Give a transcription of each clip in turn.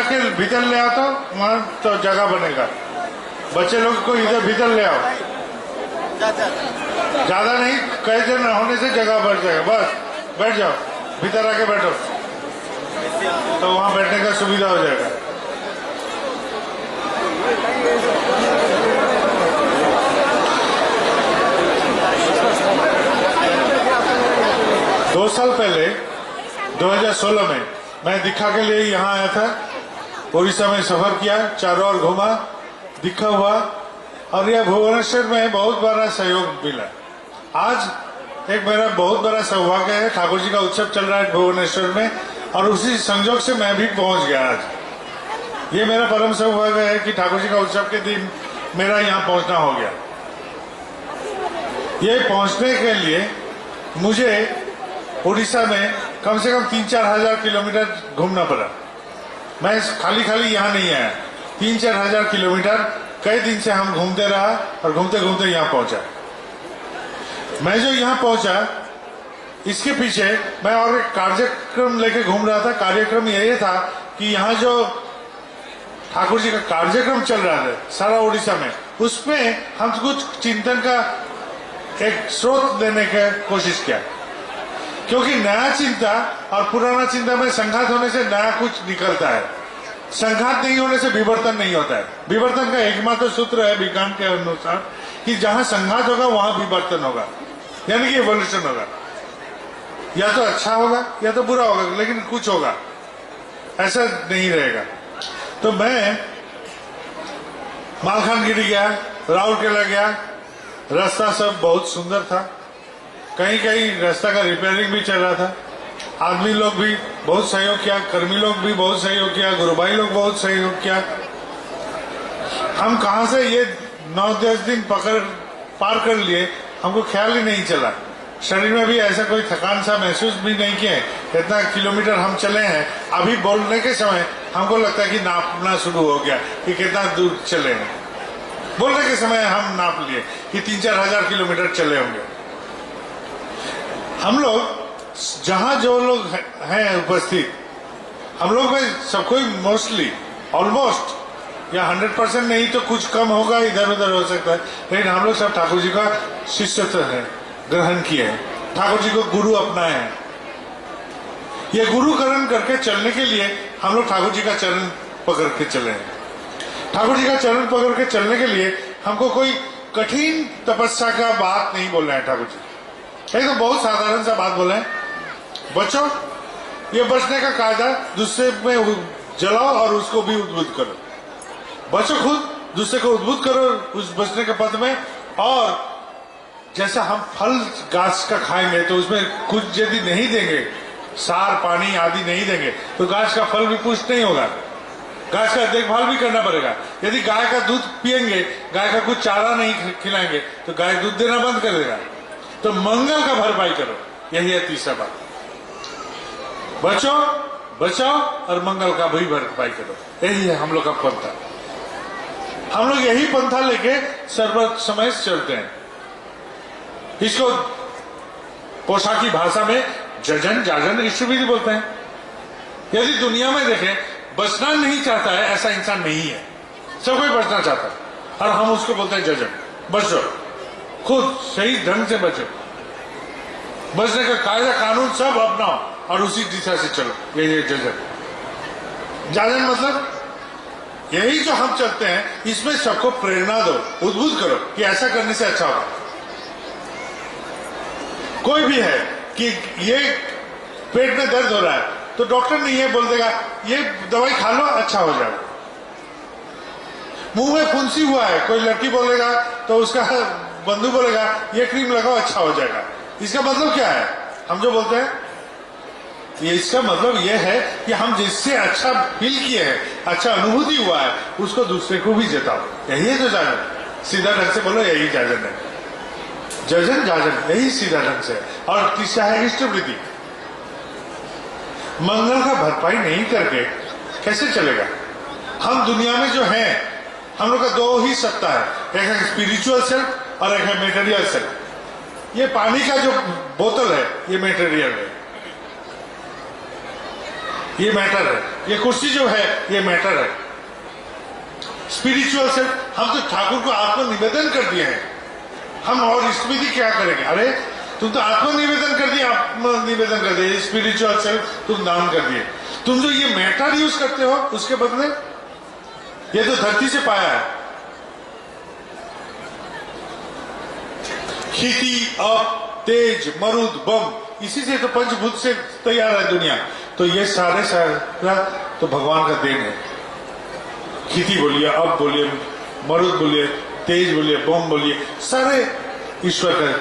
आके भीतर ले आओ तो वहां तो जगह बनेगा। बच्चे लोग को इधर भीतर ले आओ, ज्यादा नहीं, कई जन होने से जगह बढ़ जाएगा। बस बैठ जाओ, भीतर आके बैठो तो वहां बैठने का सुविधा हो जाएगा। दो साल पहले 2016 में मैं दीक्षा के लिए यहाँ आया था। उड़ीसा में सफर किया, चारों ओर घूमा, दीक्षा हुआ और यह भुवनेश्वर में बहुत बड़ा सहयोग मिला। आज एक मेरा बहुत बड़ा सौभाग्य है, ठाकुर जी का उत्सव चल रहा है भुवनेश्वर में और उसी संजोग से मैं भी पहुंच गया। आज ये मेरा परम सौभाग्य है कि ठाकुर जी का उत्सव के दिन मेरा यहाँ पहुंचना हो गया। ये पहुंचने के लिए मुझे उड़ीसा में कम से कम 3-4 हजार किलोमीटर घूमना पड़ा। मैं खाली यहाँ नहीं आया, 3-4 हजार किलोमीटर कई दिन से हम घूमते रहा और घूमते घूमते यहाँ पहुंचा। मैं जो यहाँ पहुंचा इसके पीछे मैं और एक कार्यक्रम लेके घूम रहा था। कार्यक्रम यही था कि यहाँ जो ठाकुर जी का कार्यक्रम चल रहा था सारा उड़ीसा में, उसमें हम कुछ चिंतन का एक स्रोत देने की कोशिश किया। क्योंकि नया चिंता और पुराना चिंता में संघात होने से नया कुछ निकलता है, संघात नहीं होने से विवर्तन नहीं होता है। विवर्तन का एकमात्र सूत्र है विज्ञान के अनुसार कि जहां संघात होगा वहां विवर्तन होगा, यानी कि इवोल्यूशन होगा। या तो अच्छा होगा या तो बुरा होगा, लेकिन कुछ होगा, ऐसा नहीं रहेगा। तो मैं मालखानगिरी गया, राउरकेला गया, रास्ता सब बहुत सुंदर था। कहीं कहीं रास्ता का रिपेयरिंग भी चल रहा था। आदमी लोग भी बहुत सहयोग किया, कर्मी लोग भी बहुत सहयोग किया, गुरुभाई लोग बहुत सहयोग किया। हम कहां से ये 9-10 दिन पार कर लिए हमको ख्याल ही नहीं चला। शरीर में भी ऐसा कोई थकान सा महसूस भी नहीं किए। इतना किलोमीटर हम चले हैं, अभी बोलने के समय हमको लगता है कि नापना शुरू हो गया कि कितना दूर चले हैं। बोलने के समय हम नाप लिए कि 3-4 हजार किलोमीटर चले होंगे। हम लोग जहां जो लोग हैं उपस्थित, हम लोग में सब कोई मोस्टली ऑलमोस्ट या 100% नहीं तो कुछ कम होगा, इधर उधर हो सकता है, लेकिन हम लोग सब ठाकुर जी का शिष्यत्व है ग्रहण किए हैं, ठाकुर जी को गुरु अपनाए हैं। ये गुरुकरण करके चलने के लिए हम लोग ठाकुर जी का चरण पकड़ के चले हैं। ठाकुर जी का चरण पकड़ के चलने के लिए हमको कोई कठिन तपस्या का बात नहीं बोल रहे हैं ठाकुर जी। एक तो बहुत साधारण सा बात बोले, बचो, ये बचने का कायदा दूसरे में जलाओ और उसको भी उद्बुद्ध करो। बचो खुद, दूसरे को उद्बुद्ध करो उस बचने के पथ में। और जैसा हम फल गाछ का खाएंगे तो उसमें कुछ यदि नहीं देंगे, सार पानी आदि नहीं देंगे, तो गाछ का फल भी पुष्ट नहीं होगा। गाछ का देखभाल भी करना पड़ेगा। यदि गाय का दूध पिएंगे, गाय का कुछ चारा नहीं खिलाएंगे तो गाय दूध देना बंद कर देगा। तो मंगल का भरपाई करो, यही है तीसरा बात। बचो, बचाओ और मंगल का भी भरपाई करो, यही है हम लोग का पंथा। हम लोग यही पंथा लेके सर्व समय चलते हैं। इसको पोशाकी भाषा में जजन जाजन ईश्वरी बोलते हैं। यदि दुनिया में देखें, बचना नहीं चाहता है ऐसा इंसान नहीं है, सब कोई बचना चाहता है और हम उसको बोलते हैं जजन। बचो, खुद सही ढंग से बचो, बचने का कायदा कानून सब अपनाओ और उसी दिशा से चलो, यही जजन। जाजन मतलब यही जो हम चलते हैं, इसमें सबको प्रेरणा दो, उद्बुद्ध करो कि ऐसा करने से अच्छा होगा। कोई भी है कि ये पेट में दर्द हो रहा है तो डॉक्टर नहीं है बोल देगा ये दवाई खा लो अच्छा हो जाएगा। मुंह में फुंसी हुआ है, कोई लड़की बोलेगा तो उसका बंधु बोलेगा ये क्रीम लगाओ अच्छा हो जाएगा। इसका मतलब क्या है? हम जो बोलते हैं ये, इसका मतलब ये है कि हम जिससे अच्छा फील किए हैं, अच्छा अनुभूति हुआ है, उसको दूसरे को भी जताओ। यही है जो जाजन। सीधा ढंग से बोलो, यही जाजन है। जजन जाजन यही सीधा ढंग से। और तीसरा है इष्टवृत्ति। मंगल का भरपाई नहीं करके कैसे चलेगा? हम दुनिया में जो हैं, हम लोग का दो ही सत्ता है, एक है स्पिरिचुअल सेल्फ और एक है मेटेरियल सेल्फ। ये पानी का जो बोतल है ये मेटेरियल है। ये मैटर है, ये कुर्सी जो है ये मैटर है। स्पिरिचुअल सेल्फ, हम तो ठाकुर को आत्मनिवेदन कर दिए हैं, हम और स्मृति क्या करेंगे? अरे तुम तो आत्मनिवेदन कर दिए, आत्मनिवेदन कर दिए, स्पिरिचुअल सेल्फ तुम दान कर दिए। तुम जो ये मैटर यूज करते हो उसके बदले ये तो धरती से पाया है। खेती, अप, तेज, मरुद, बम, इसी से तो पंचभूत से तैयार है दुनिया। तो ये सारे सारा तो भगवान का देन है। खेती बोलिए, अप बोलिए, मरुद बोलिए, तेज बोलिए, बम बोलिए, सारे ईश्वर का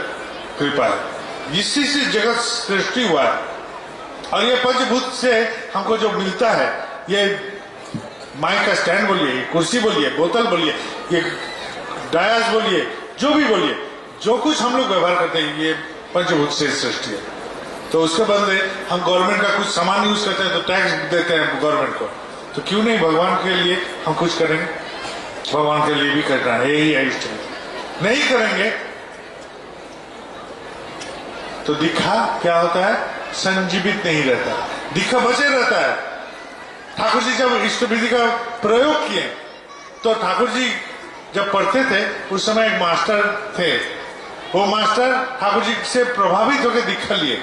कृपा है। इसी से जगत सृष्टि हुआ है। और ये पंचभूत से हमको जो मिलता है, ये माइक का स्टैंड बोलिए, कुर्सी बोलिए, बोतल बोलिए, ये डायस बोलिए, जो भी बोलिए, जो कुछ हम लोग व्यवहार करते हैं ये पंचभूत से सृष्टि है। तो उसके बदले हम गवर्नमेंट का कुछ सामान यूज करते हैं तो टैक्स देते हैं गवर्नमेंट को, तो क्यों नहीं भगवान के लिए हम कुछ करेंगे? भगवान के लिए भी करना है, यही है इष्ट। नहीं करेंगे तो दिखा क्या होता है? संजीवित नहीं रहता, दिखा बचे रहता है। ठाकुर जी जब इष्ट विधि का प्रयोग किए तो ठाकुर जी जब पढ़ते थे उस समय एक मास्टर थे, वो मास्टर ठाकुर जी से प्रभावित होकर दीक्षा लिए,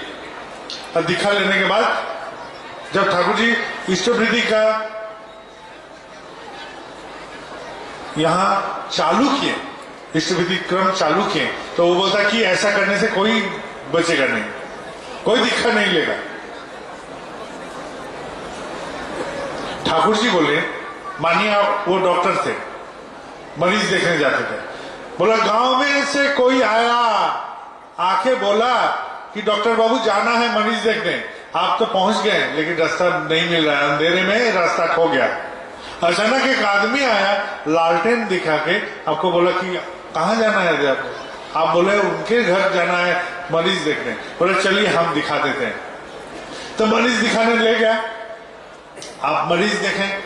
और दीक्षा लेने के बाद जब ठाकुर जी इष्टवृद्धि का यहां चालू किए, इष्टवृद्धि क्रम चालू किए, तो वो बोलता कि ऐसा करने से कोई बचेगा नहीं, कोई दीक्षा नहीं लेगा। ठाकुर जी बोले, मानिए वो डॉक्टर थे, मरीज देखने जाते थे, बोला गांव में से कोई आया, आके बोला कि डॉक्टर बाबू जाना है मरीज देखने, आप तो पहुंच गए लेकिन रास्ता नहीं मिल रहा है, अंधेरे में रास्ता खो गया। अचानक एक आदमी आया, लालटेन दिखा के आपको बोला कि कहाँ जाना है आपको? आप बोले उनके घर जाना है मरीज देखने। बोले चलिए हम दिखा देते हैं। तो मरीज दिखाने ले गया, आप मरीज देखें।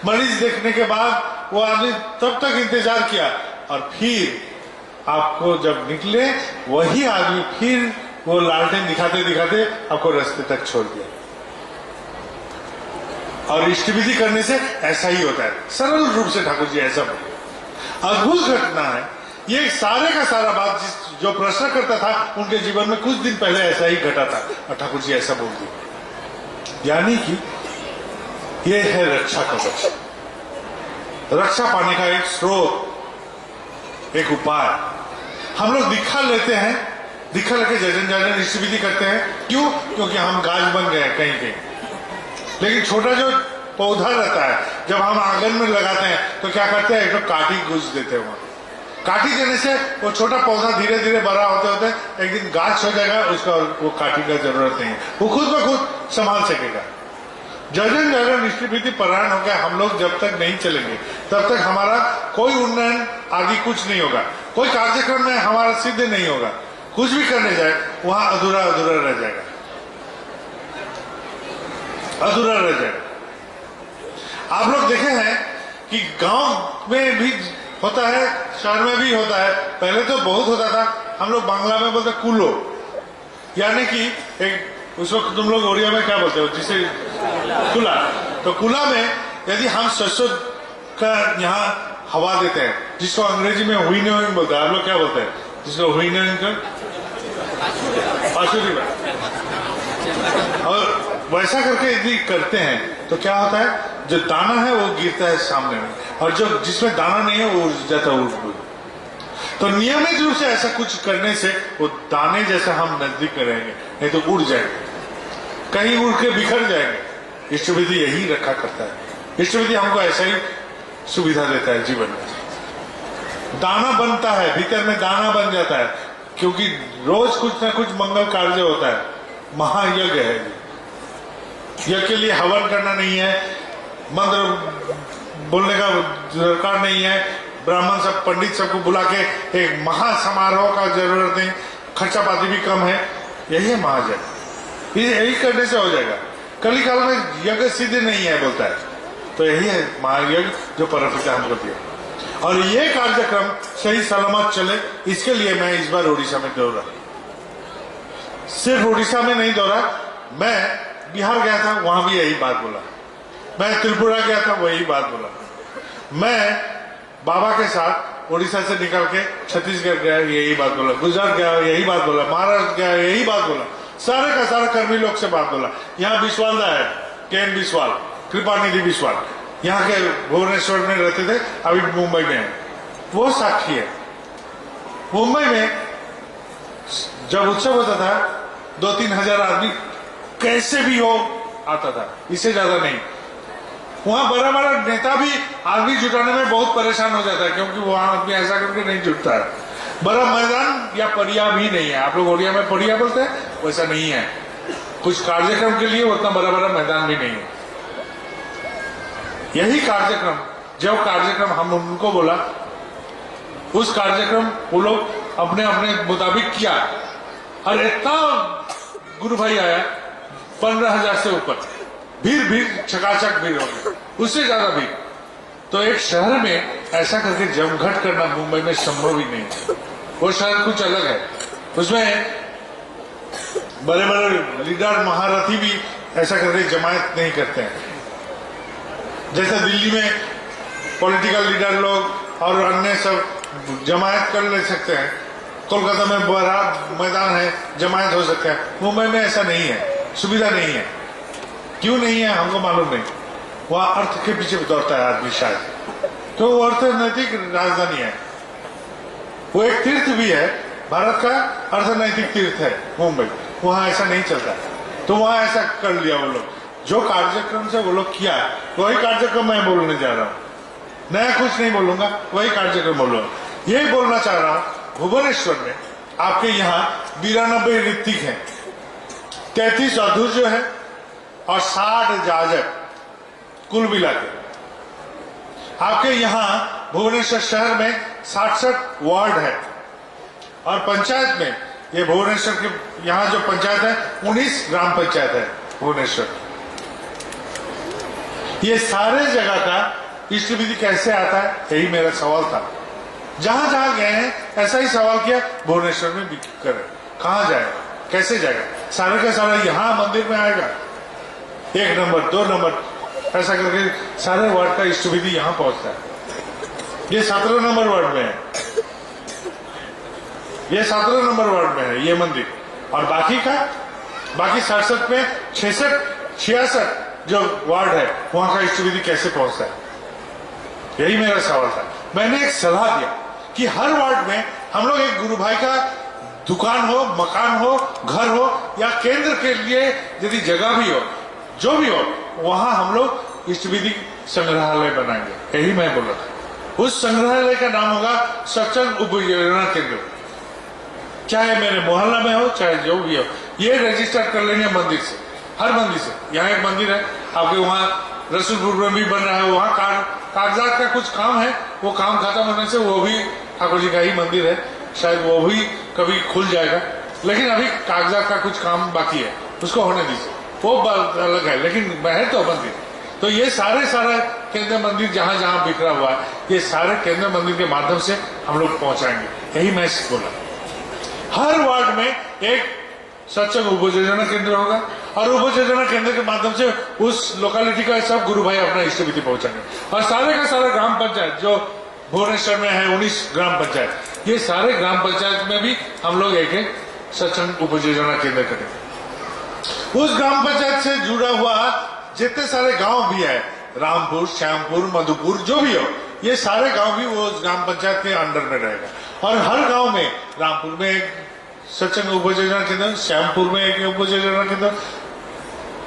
मरीज देखने के बाद वो आदमी तब तक इंतजार किया, और फिर आपको जब निकले वही आदमी फिर वो लालटेन दिखाते दिखाते आपको रास्ते तक छोड़ दिया। और इष्टविधि करने से ऐसा ही होता है, सरल रूप से ठाकुर जी ऐसा बोले। अद्भुत घटना है ये, सारे का सारा बात जो प्रश्न करता था उनके जीवन में कुछ दिन पहले ऐसा ही घटा था, और ठाकुर जी ऐसा बोल दिया। यानी कि ये है रक्षा कवच, रक्षा पाने का एक स्रोत, एक उपाय। हम लोग दीक्षा लेते हैं, दीक्षा लेके जजन जाजन इष्टविधि करते हैं, क्यों? क्योंकि हम गाज बन गए कहीं कहीं। लेकिन छोटा जो पौधा रहता है जब हम आंगन में लगाते हैं तो क्या करते हैं, एक तो काटी गुज देते हैं। वहां काटी देने से वो छोटा पौधा धीरे धीरे बड़ा होते होते एक दिन गाछ हो जाएगा, उसका वो काटी का जरूरत नहीं है, वो खुद ब खुद संभाल सकेगा। जजन जाजन इष्टविधि परायण होकर हम लोग जब तक नहीं चलेंगे तब तक हमारा कोई उन्नयन आदि कुछ नहीं होगा, कोई कार्यक्रम में हमारा सिद्ध नहीं होगा। कुछ भी करने जाए वहां अधूरा अधूरा रह जाएगा, अधूरा रह जाएगा। आप लोग देखे हैं कि गांव में भी होता है, शहर में भी होता है। पहले तो बहुत होता था, हम लोग बांग्ला में बोलते कुलो, यानी कि एक उस वक्त तुम लोग ओडिया में क्या बोलते हो, जिसे कुला। तो कुला में यदि हम सरसों का यहाँ हवा देते हैं, जिसको अंग्रेजी में विनोइंग बोलते हैं, आप लोग क्या बोलते हैं जिसको विनोइंग कर? पाशुरी में। और वैसा करके यदि करते हैं तो क्या होता है, जो दाना है वो गिरता है सामने में, और जो जिसमें दाना नहीं है वो उड़ जाता है उड़। तो नियमित रूप से ऐसा कुछ करने से वो दाने जैसा हम नजदीक रहेंगे, नहीं तो उड़ जाएंगे, कहीं उड़ के बिखर जाएंगे। इष्टविधि यही रखा करता है, इष्टविधि हमको ऐसा ही सुविधा देता है जीवन में। दाना बनता है, भीतर में दाना बन जाता है, क्योंकि रोज कुछ ना कुछ मंगल कार्य होता है, महायज्ञ है। यज्ञ के लिए हवन करना नहीं है, मंत्र बोलने का दरकार नहीं है, ब्राह्मण सब पंडित सबको बुला के एक महासमारोह का जरूरत नहीं, खर्चा पाती भी कम है, यही है महायज्ञ। यही करने से हो जाएगा। कली काल में यज्ञ सिद्ध नहीं है बोलता है, तो यही है महायज्ञ जो परमपिता हमको दिया। और ये कार्यक्रम सही सलामत चले, इसके लिए मैं इस बार उड़ीसा में दौड़ा। सिर्फ उड़ीसा में नहीं दौड़ा, मैं बिहार गया था, वहां भी यही बात बोला। मैं त्रिपुरा गया था, वही बात बोला। मैं बाबा के साथ उड़ीसा से निकल के छत्तीसगढ़ गया, यही बात बोला। गुजरात गया, यही बात बोला। महाराष्ट्र गया, यही बात बोला। सारे का सारा कर्मी लोग से बात बोला। यहाँ विश्वाल दा है, केन विश्वाल, कृपानिधि विश्वाल, यहाँ के भुवनेश्वर में रहते थे, अभी मुंबई में है, वो साक्षी है। मुंबई में जब उत्सव होता था 2-3 हजार आदमी कैसे भी हो आता था, इससे ज्यादा नहीं। वहां बड़ा बड़ा नेता भी आदमी जुटाने में बहुत परेशान हो जाता है, क्योंकि वहां आदमी ऐसा करके नहीं जुटता है। बड़ा मैदान या पड़िया भी नहीं है। आप लोग ओडिया में पड़िया बोलते हैं, वैसा नहीं है। कुछ कार्यक्रम के लिए उतना बड़ा बड़ा मैदान भी नहीं है। यही कार्यक्रम, जो कार्यक्रम हम उनको बोला, उस कार्यक्रम वो लोग अपने अपने मुताबिक किया, और इतना गुरु भाई आया 15,000 से ऊपर। भीड़ चकाचक भीड़ हो गई, उससे ज्यादा भीड़। तो एक शहर में ऐसा करके जमघट करना मुंबई में संभव ही नहीं है। वो शहर कुछ अलग है, उसमें बड़े बड़े लीडर महारथी भी ऐसा करके जमायत नहीं करते हैं। जैसे दिल्ली में पॉलिटिकल लीडर लोग और अन्य सब जमायत कर ले सकते हैं, कोलकाता में बड़ा मैदान है, जमायत हो सकता है। मुंबई में ऐसा नहीं है, सुविधा नहीं है। क्यों नहीं है हमको मालूम नहीं। वह अर्थ के पीछे दौड़ता है आदमी शायद, तो वो अर्थनैतिक राजधानी है। वो एक तीर्थ भी है, भारत का अर्थनैतिक तीर्थ है मुंबई। वहां ऐसा नहीं चलता, तो वहां ऐसा कर लिया वो लोग। जो कार्यक्रम से वो लोग किया, वही कार्यक्रम मैं बोलने जा रहा हूं। नया कुछ नहीं बोलूंगा, वही कार्यक्रम बोलूंगा। यही बोलना चाह रहा हूं, भुवनेश्वर में आपके यहाँ 92 ऋत्विक हैं, 33 अधूर्य है और 60 जाजक, कुल मिला के आपके यहाँ भुवनेश्वर शहर में 67 वार्ड है। और पंचायत में, ये भुवनेश्वर के यहाँ जो पंचायत है 19 ग्राम पंचायत है भुवनेश्वर। ये सारे जगह का इष्ट विधि कैसे आता है, यही मेरा सवाल था। जहां जहां गए हैं ऐसा ही सवाल किया, भुवनेश्वर में भी करें। कहां जाएगा, कैसे जाएगा? सारे का सारा यहाँ मंदिर में आएगा, 1 नंबर 2 नंबर ऐसा करके सारे वार्ड का इष्ट विधि यहाँ पहुंचता है। ये 17 नंबर वार्ड में है, ये 17 नंबर वार्ड में है ये मंदिर। और बाकी 67 में 66 जो वार्ड है वहां का इष्ट विधि कैसे पहुंचता है, यही मेरा सवाल था। मैंने एक सलाह दिया कि हर वार्ड में हम लोग एक गुरु भाई का दुकान हो, मकान हो, घर हो, या केंद्र के लिए यदि जगह भी हो, जो भी हो, वहां हम लोग इष्ट विधि संग्रहालय बनाएंगे। यही मैं बोल रहा था। उस संग्रहालय का नाम होगा सत्संग उपयोजना केंद्र। चाहे मेरे मोहल्ला में हो, चाहे जो भी हो, ये रजिस्टर कर लेंगे मंदिर से, हर मंदिर से। यहाँ एक मंदिर है आपके, वहाँ रसूलपुर में भी बन रहा है। वहाँ कागजात का कुछ काम है, वो काम खत्म होने से वो भी ठाकुर जी का ही मंदिर है, शायद वो भी कभी खुल जाएगा। लेकिन अभी कागजात का कुछ काम बाकी है, उसको होने दीजिए, वो बात अलग है। लेकिन है तो मंदिर, तो ये सारे केंद्र मंदिर जहां जहां बिखरा हुआ है, ये सारे केंद्र मंदिर के माध्यम से हम लोग पहुंचाएंगे। यही मैं बोला। हर वार्ड में एक सत्संग उपयोजना केंद्र होगा, और उपयोजना केंद्र के माध्यम से उस लोकेलिटी का सब गुरु भाई अपना इष्ट विधि पहुंचाएंगे। और सारे का सारा ग्राम पंचायत जो भुवनेश्वर में है 19 ग्राम पंचायत, ये सारे ग्राम पंचायत में भी हम लोग एक सत्संग उपयोजना केंद्र करेंगे। उस ग्राम पंचायत से जुड़ा हुआ जितने सारे गांव भी है, रामपुर, श्यामपुर, मधुपुर, जो भी हो, ये सारे गांव भी वो ग्राम पंचायत के अंडर में रहेगा। और हर गांव में, रामपुर में एक सत्संग उपयोजना केंद्र, श्यामपुर में एक उपयोजना केंद्र,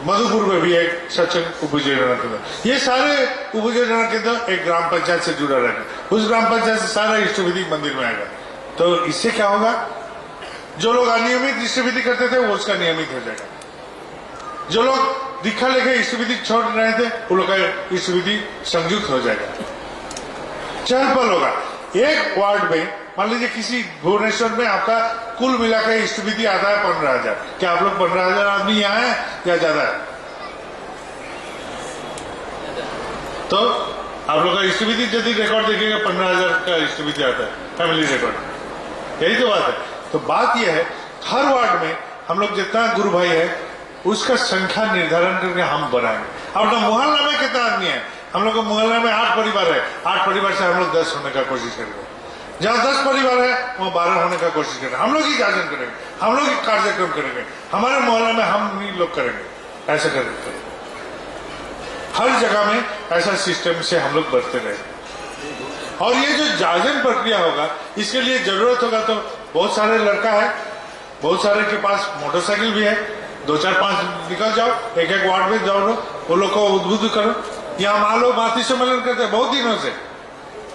मधुपुर में भी एक सत्संग उपयोजना केंद्र, ये सारे उपयोजना केंद्र एक ग्राम पंचायत से जुड़ा रहेगा। उस ग्राम पंचायत से सारा इष्ट विधि मंदिर में आएगा। तो इससे क्या होगा, जो लोग अनियमित इष्ट विधि करते थे वो उसका नियमित हो जाएगा। जो लोग दीक्षा लेके इष्ट विधि छोड़ रहे थे, वो लोग का इष्ट विधि संयुक्त हो जाएगा, चहल पहल होगा। एक वार्ड में मान लीजिए किसी भुवनेश्वर में आपका कुल मिलाकर इष्ट विधि आता है 15,000। क्या आप लोग 15,000 आदमी यहाँ है या ज्यादा है? तो आप लोग का इष्ट विधि यदि रिकॉर्ड देखिएगा 15,000 का इष्ट विधि आता है, फैमिली रिकॉर्ड। यही तो बात है। तो बात यह है, हर वार्ड में हम लोग जितना गुरु भाई है उसका संख्या निर्धारण करके हम बनाएंगे। अपना मोहल्ला में कितना आदमी है? हम लोग का मोहल्ला में 8 परिवार है। 8 परिवार से हम लोग 10 होने का कोशिश करेंगे। जहां 10 परिवार है वहां 12 होने का कोशिश करेंगे। हम लोग ही शासन करेंगे, हम लोग ही कार्यक्रम करेंगे, हमारे मोहल्ला में हम ही लोग करेंगे। ऐसा करेंगे, हर जगह में ऐसा सिस्टम से हम लोग बढ़ते रहेंगे। और ये जो जागरण प्रक्रिया होगा, इसके लिए जरूरत होगा तो बहुत सारे लड़का है, बहुत सारे के पास मोटरसाइकिल भी है, 2 4 5 निकल जाओ, एक एक वार्ड में जाओ, वो लोग को उद्बुद्ध करो। यहाँ मान लो मातृ सम्मेलन करते हैं बहुत दिनों से।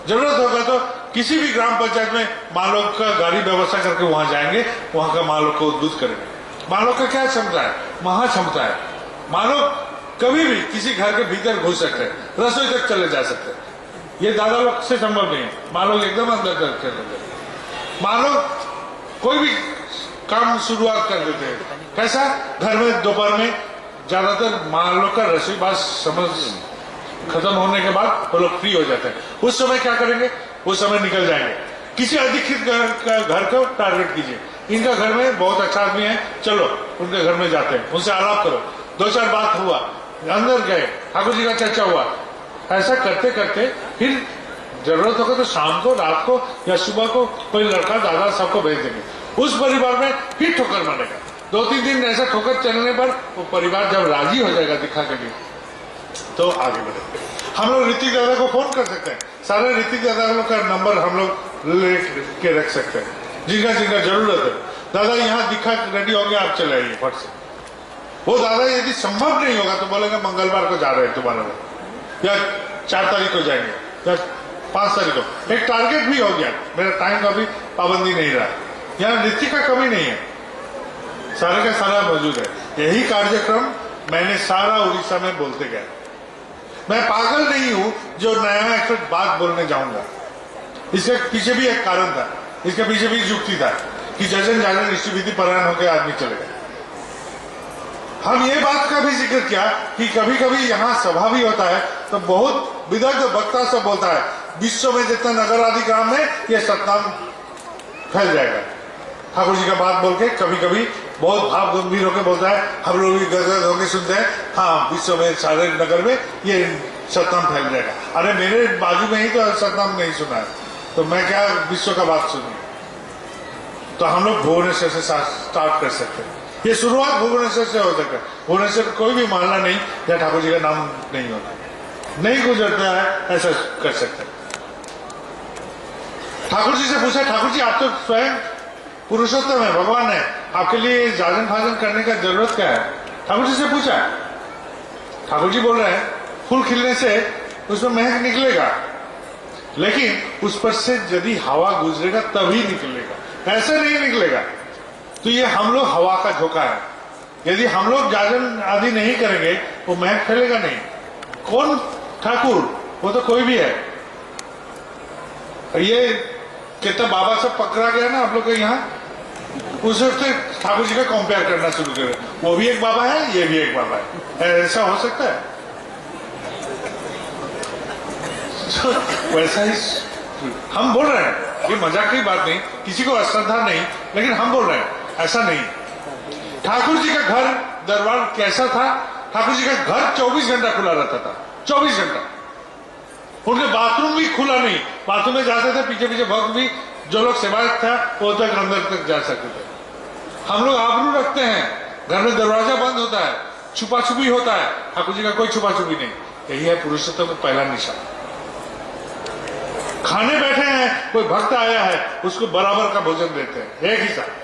जरूरत होगा तो किसी भी ग्राम पंचायत में मान लो का गाड़ी व्यवस्था करके वहां जाएंगे, वहां का मान लो को उद्बुद्ध करेंगे। मान लो का क्या क्षमता है? महा क्षमता है। मान लो कभी भी किसी घर के भीतर घुस सकते हैं, रसोई तक चले जा सकते हैं। ये दादा लोग से संभव नहीं है। मान लो एकदम अंदर तक चले जाए, मान लो कोई भी काम शुरुआत कर देते हैं। कैसा? घर में दोपहर में ज्यादातर मान लो का रसोई बात समझ खत्म होने के बाद वो लोग फ्री हो जाते हैं। उस समय क्या करेंगे? उस समय निकल जाएंगे। किसी अधिकृत घर को टारगेट कीजिए, इनका घर में बहुत अच्छा आदमी है, चलो उनके घर में जाते हैं, उनसे आलाप करो, 2 4 बात हुआ, अंदर गए, ठाकुर जी का चर्चा हुआ। ऐसा करते करते फिर जरूरत होगा तो शाम को, रात को या सुबह को कोई लड़का दादा सबको भेज देंगे। उस परिवार में फिर ठोकर मारेगा। 2 3 दिन ऐसा ठोकर चलने पर वो परिवार जब राजी हो जाएगा दिखा के लिए, तो आगे बढ़ेंगे। हम लोग ऋतिक दादा को फोन कर सकते हैं, सारे ऋतिक दादा का नंबर हम लोग ले के रख सकते हैं, जिनका जिनका जरूरत है। दादा यहाँ दिखा रेडी होंगे, आप चले आइए फट से। वो दादा यदि संभव नहीं होगा तो बोलेंगे मंगलवार को जा रहे हैं तुम्हारे लोग, या 4 तारीख को जाएंगे, या 5 तारीख को। एक टारगेट भी हो गया, मेरा टाइम का भी पाबंदी नहीं रहा। यहाँ ऋतिक का कमी नहीं है, सारे का सारा मौजूद है। यही कार्यक्रम मैंने सारा उड़ीसा में बोलते गया। मैं पागल नहीं हूं जो नया एक बात बोलने जाऊंगा। इसके पीछे भी एक कारण था, इसके पीछे भी युक्ति था कि जजन जागरण इष्टविधि परायण होकर आदमी चले गए। हम ये बात का भी जिक्र किया कि कभी कभी यहाँ सभा भी होता है तो बहुत विदग्ध वक्ता सब बोलता है विश्व में जितना नगर आदि ग्राम है ये सतनाम फैल जाएगा। ठाकुर जी का बात बोल के कभी कभी बहुत भाव गंभीर होकर बोलता है, हम लोग भी गदगद होकर सुनते हैं, हाँ विश्व में सारे नगर में ये सतनाम फैल जाएगा। अरे मेरे बाजू में ही तो सतनाम नहीं सुना है, तो मैं क्या विश्व का बात सुनूं? तो हम लोग भुवनेश्वर से स्टार्ट कर सकते हैं। ये शुरुआत भुवनेश्वर से हो सकता है। भुवनेश्वर कोई भी मामला नहीं जहाँ ठाकुर जी का नाम नहीं होता, नहीं गुजरता है, ऐसा कर सकते हैं। ठाकुर जी से पूछा, ठाकुर जी आप तो स्वयं पुरुषोत्तम है, भगवान है, आपके लिए जाजन भाजन करने का जरूरत क्या है? ठाकुर जी से पूछा। ठाकुर जी बोल रहे हैं फूल खिलने से उसमें महक निकलेगा, लेकिन उस पर से यदि हवा गुजरेगा तभी निकलेगा, ऐसे नहीं निकलेगा। तो ये हम लोग हवा का झोंका है। यदि हम लोग जाजन आदि नहीं करेंगे वो महक फैलेगा नहीं। कौन ठाकुर? वो तो कोई भी है। ये कितना बाबा सब पकड़ा गया ना आप लोग के यहाँ, उस वक्त ठाकुर जी का कंपेयर करना शुरू करे, वो भी एक बाबा है, ये भी एक बाबा है। ऐसा हो सकता है? वैसा ही हम बोल रहे हैं, ये मजाक की बात नहीं, किसी को अश्रद्धा नहीं, लेकिन हम बोल रहे हैं ऐसा नहीं। ठाकुर जी का घर दरबार कैसा था? ठाकुर जी का घर 24 घंटा खुला रहता था, 24 घंटा। उनके बाथरूम भी खुला नहीं, बाथरूम में जाते थे, पीछे पीछे भक्त भी जो लोग सेवायत था वो तक अंदर तक जा सकते थे। हम लोग आबरू रखते हैं, घर में दरवाजा बंद होता है, छुपा छुपी होता है, ठाकुर जी का कोई छुपा छुपी नहीं। यही है पुरुषोत्तम का पहला निशान। खाने बैठे हैं, कोई भक्त आया है, उसको बराबर का भोजन देते हैं, एक ही साथ।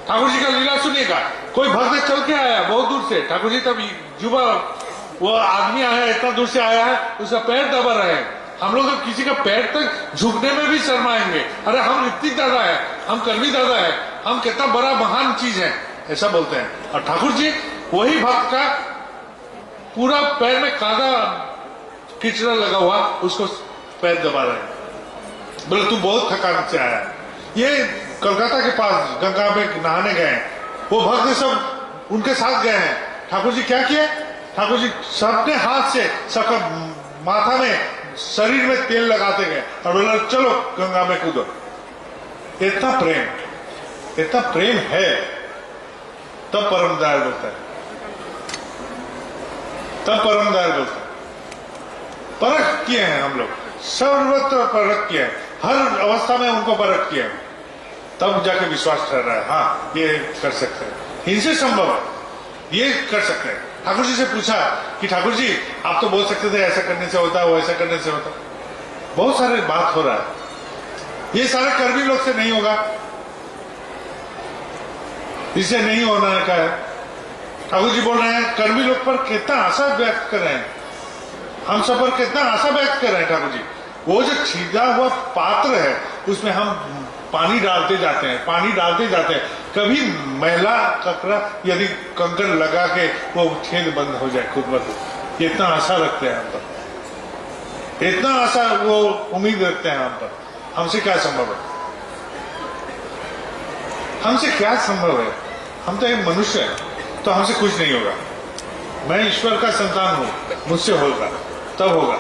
ठाकुर जी का लीला सुनिएगा, कोई भक्त चल के आया बहुत दूर से, ठाकुर जी तब युवा, वो आदमी आया इतना दूर से आया है, उसका पैर दबा रहे हैं। हम लोग तो किसी का पैर तक झुकने में भी शर्माएंगे। अरे हम ऋतिक दादा है, हम कलवी दादा है, हम कितना बड़ा महान चीज है, ऐसा बोलते हैं। और ठाकुर जी वही भक्त का पूरा पैर में कादा किचड़ा लगा हुआ, उसको पैर दबा रहे हैं, बोले तू बहुत थकान से आया। ये कलकत्ता के पास गंगा में नहाने गए, वो भक्त सब उनके साथ गए हैं। ठाकुर जी क्या किए? ठाकुर जी सबने हाथ से सबका माथा में, शरीर में तेल लगाते गए और बोले चलो गंगा में कूदो। इतना प्रेम है। तब परम दयाल बोलता है, तब परम दयाल बोलता है। परख किए हैं हम लोग, सर्वत्र परख किए हैं, हर अवस्था में उनको परख किया है, तब जाके विश्वास कर रहा है हाँ ये कर सकते हैं, इनसे संभव है, ये कर सकते हैं। ठाकुर जी से पूछा कि ठाकुर जी आप तो बोल सकते थे ऐसा करने से होता है, वो ऐसा करने से होता है, बहुत सारे बात हो रहा है, ये सारा कर्मी लोग से नहीं होगा, इसे नहीं होना का है। ठाकुर जी बोल रहे हैं कर्मी लोग पर कितना आशा व्यक्त कर रहे हैं, हम सब पर कितना आशा व्यक्त कर रहे हैं ठाकुर जी। वो जो छिदा हुआ पात्र है उसमें हम पानी डालते जाते हैं, पानी डालते जाते हैं, कभी मैला ककड़ा यदि कंकड़ लगा के वो छेद बंद हो जाए खुद ब खुद, इतना आशा रखते हैं हम पर, इतना आशा वो उम्मीद रखते हैं हम पर। हमसे क्या संभव है, हमसे क्या संभव है, हम तो एक मनुष्य है, तो हमसे कुछ नहीं होगा। मैं ईश्वर का संतान हूं, मुझसे होगा तब होगा,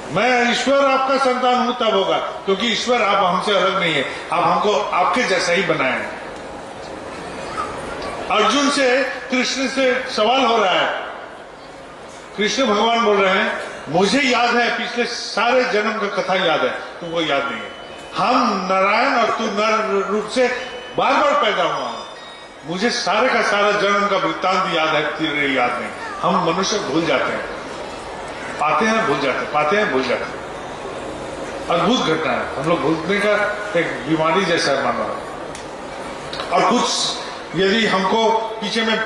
मैं ईश्वर आपका संतान हूं तब होगा, क्योंकि ईश्वर आप हमसे अलग नहीं है, आप हमको आपके जैसा ही बनाए हैं। अर्जुन से कृष्ण से सवाल हो रहा है, कृष्ण भगवान बोल रहे हैं मुझे याद है पिछले सारे जन्म का कथा याद है, तुमको याद नहीं है। हम नारायण और तू नर रूप से बार बार पैदा हुआ हूं, मुझे सारे का सारा जन्म का वृत्तांत याद है, तेरे याद नहीं। हम मनुष्य भूल जाते हैं, पाते हैं भूल जाते हैं, पाते हैं भूल जाते हैं। अद्भुत घटना है, हम लोग भूलने का एक बीमारी जैसा माना है। और कुछ यदि हमको पीछे में